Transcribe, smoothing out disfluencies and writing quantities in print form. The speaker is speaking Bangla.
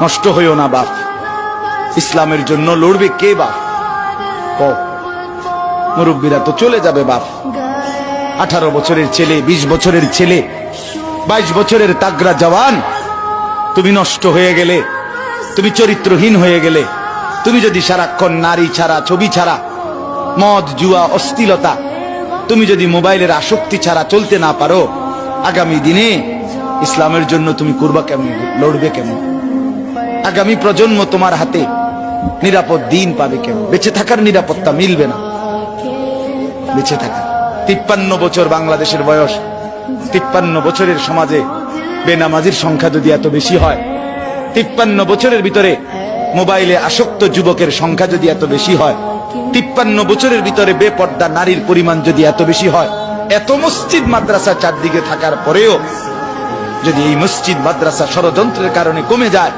নষ্ট হইও না বাপ। ইসলামের জন্য লড়বে কে বাপ? মুরব্বীরা তো চলে যাবে বাপ। 18 বছরের ছেলে, 20 বছরের ছেলে, 22 বছরের তাগড়া জওয়ান, তুমি নষ্ট হয়ে গেলে, তুমি চরিত্রহীন হয়ে গেলে, তুমি যদি সারাক্ষণ নারী ছাড়া, ছবি ছাড়া, মদ জুয়া অশ্লীলতা, তুমি যদি মোবাইলের আসক্তি ছাড়া চলতে না পারো, আগামী দিনে ইসলামের জন্য তুমি করবা কেমন, লড়বে কেমন? আগামী প্রজন্ম তোমার হাতে নিরাপদ দিন পাবে কেমন? বেঁচে থাকার নিরাপত্তা মিলবে না। বেঁচে থাকা 53 বছর বাংলাদেশের বয়স, 53 বছরের সমাজে বেনামাজির সংখ্যা যদি এত বেশি হয়, 53 বছরের ভিতরে মোবাইলে আসক্ত যুবকের সংখ্যা যদি এত বেশি হয়, 53 বছরের ভিতরে বেপর্দা নারীর পরিমাণ যদি এত বেশি হয়, এত মসজিদ মাদ্রাসা চারদিকে থাকার পরেও যদি এই মসজিদ মাদ্রাসা ষড়যন্ত্রের কারণে কমে যায়,